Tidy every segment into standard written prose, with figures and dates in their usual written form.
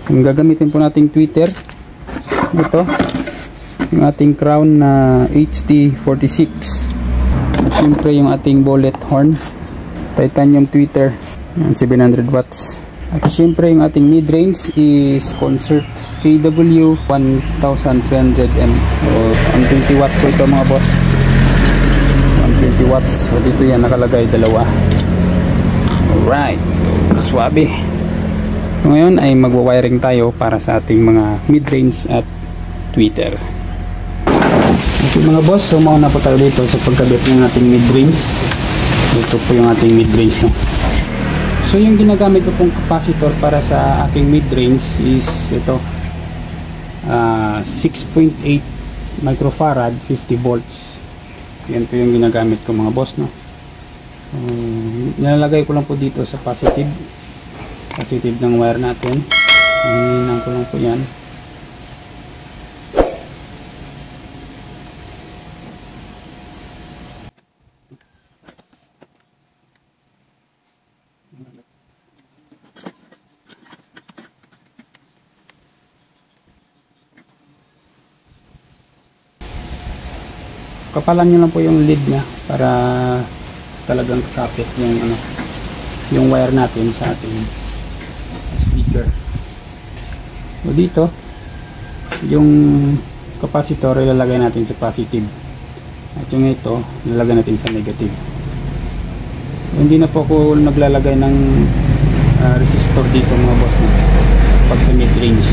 So, yung gagamitin po nating tweeter, ito yung ating crown na HT46. At syempre yung ating bullet horn, titanium tweeter, 700 watts. At syempre yung ating mid-range is Concert KW 1300M, o 120 watts po ito mga boss. 120 watts. So dito yan nakalagay, dalawa. Alright, so swabe. So ngayon ay magwa-wiring tayo para sa ating mga mid-range at tweeter. Okay mga boss, so mauna po tayo dito sa pagkabit ng ating mid-range. Ito po yung ating mid-range, no? So yung ginagamit ko pong capacitor para sa aking mid-range is ito, 6.8 microfarad, 50 volts. Yan po yung ginagamit ko mga boss, no? Nilalagay ko lang po dito sa positive ng wire natin. Hinihinan ko lang po yan. Kapalan nyo lang po yung lead nya para talagang kakapit yung wire natin sa ating speaker. So dito yung capacitor ilalagay natin sa positive at yung ito ilalagay natin sa negative. Hindi na po ako naglalagay ng resistor dito mga boss na pag sa mid range.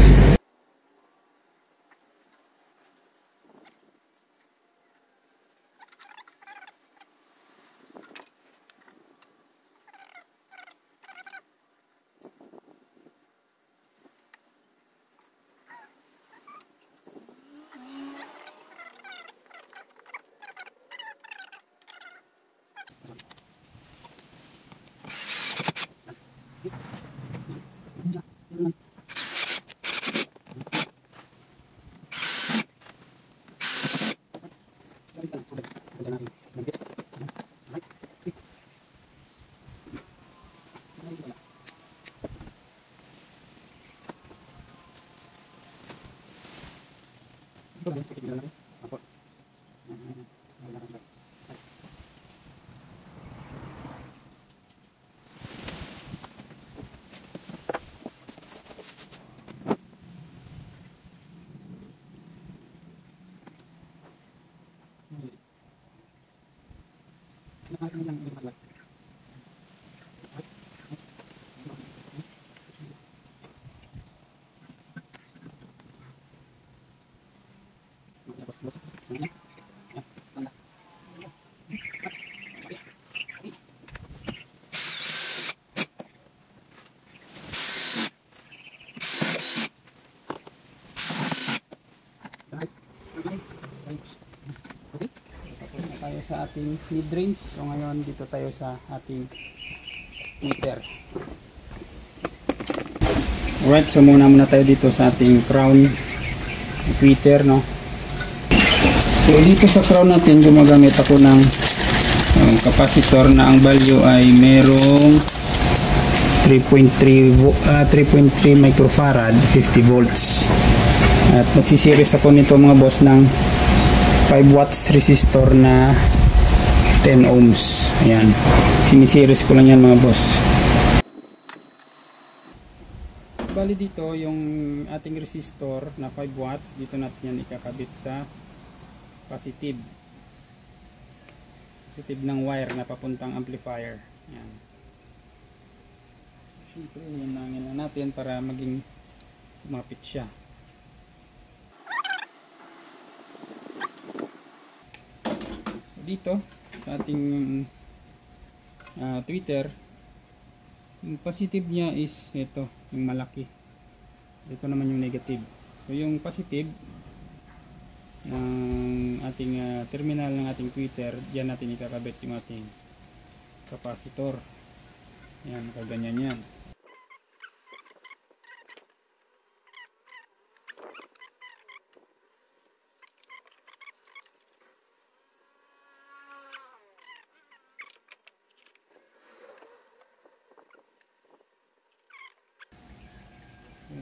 Tayo sa ating mid range. So ngayon dito tayo sa ating tweeter. Alright, so muna tayo dito sa ating crown tweeter, no? So dito sa crown natin gumagamit ako ng capacitor na ang value ay merong 3.3 microfarad, 50 volts. At magsisiris ako nito mga boss ng 5 watts resistor na 10 ohms. Ayan, sinisiris ko lang yan mga boss. Bali dito yung ating resistor na 5 watts, dito natin yan ikakabit sa positive ng wire na papuntang amplifier. Ayan. Siyempre hinangin lang natin para maging kumapit siya. Dito sa ating tweeter, yung positive niya is ito, yung malaki. Ito naman yung negative. So yung positive, yung ating terminal ng ating tweeter, diyan natin ikakabit yung ating capacitor. Yan, kaganyan yan.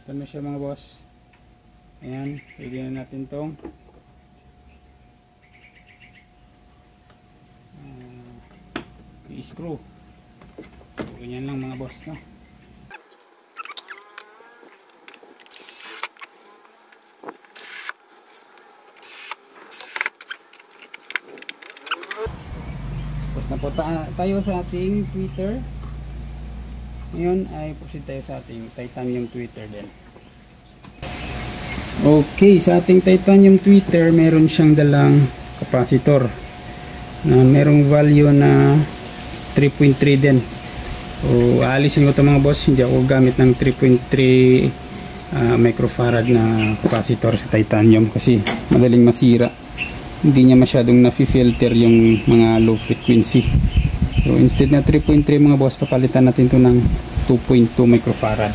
ito na siya mga boss. Ayan, pwede na natin tong i-screw. So, ganyan lang mga boss, no? Tapos na po tayo sa ating tweeter. Ngayon ay proceed tayo sa ating titanium tweeter din. Okay, sa ating titanium tweeter meron siyang dalang capacitor na merong value na 3.3 din. So aalisin ko ito mga boss, hindi ako gamit ng 3.3 microfarad na capacitor sa titanium kasi madaling masira. Hindi niya masyadong na-filter yung mga low frequency. So instead na 3.3 mga boss, papalitan natin ito ng 2.2 microfarad.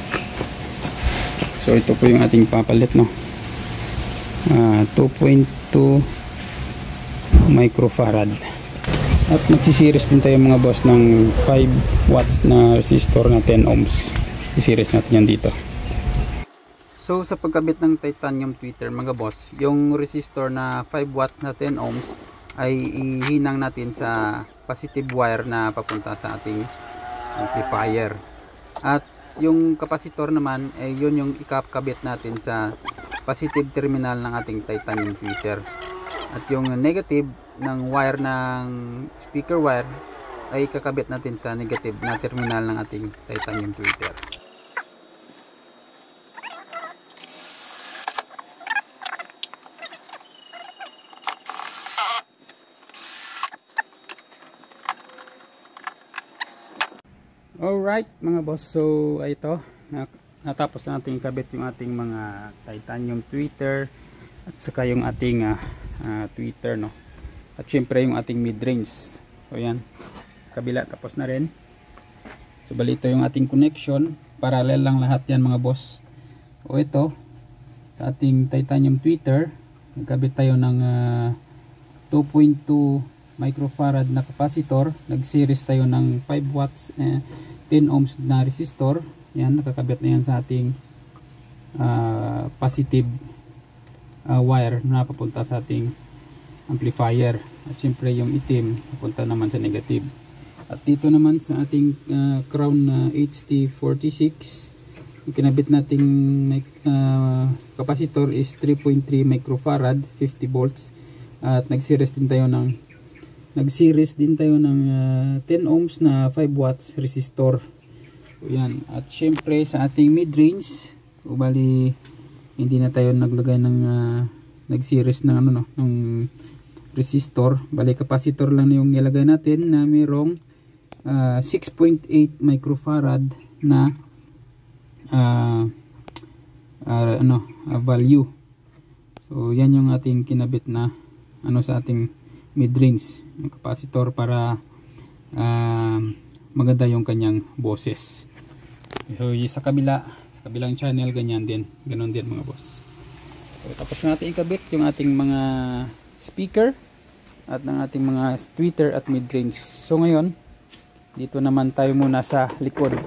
So ito po yung ating papalit, no? 2.2 microfarad. At magsisiris din tayo mga boss ng 5 watts na resistor na 10 ohms. Isiris natin yan dito. So sa pagkabit ng titanium tweeter mga boss, yung resistor na 5 watts na 10 ohms ay ihinang natin sa positive wire na papunta sa ating amplifier. At yung capacitor naman ay yun yung ikakabit natin sa positive terminal ng ating titanium tweeter. At yung negative ng wire ng speaker wire ay kakabit natin sa negative na terminal ng ating titanium tweeter. Alright mga boss, so ito natapos na natin ikabit yung ating mga titanium tweeter at saka yung ating tweeter, no? At syempre yung ating mid-range. So yan, kabila tapos na rin. So bali ito yung ating connection, parallel lang lahat yan mga boss. O ito sa ating titanium tweeter, nagkabit tayo ng 2.2 microfarad na capacitor, nag-series tayo ng 5 watts 10 ohms na resistor. Yan, nakakabit na yan sa ating positive wire na papunta sa ating amplifier. At syempre yung itim papunta naman sa negative. At dito naman sa ating crown na HT46, yung kinabit nating capacitor is 3.3 microfarad 50 volts. At nag-series din tayo ng 10 ohms na 5 watts resistor. So, yan. At syempre sa ating mid-range, bali hindi na tayo naglagay ng nag-series ng ng resistor. Bali capacitor lang yung nilagay natin na mayroong 6.8 microfarad na value. So yan yung ating kinabit na sa ating mid-range yung capacitor para maganda yung kanyang boses. So sa kabilang channel ganon din mga boss. So, tapos natin ikabit yung ating mga speaker at ng ating mga tweeter at mid-range. So ngayon dito naman tayo muna sa likod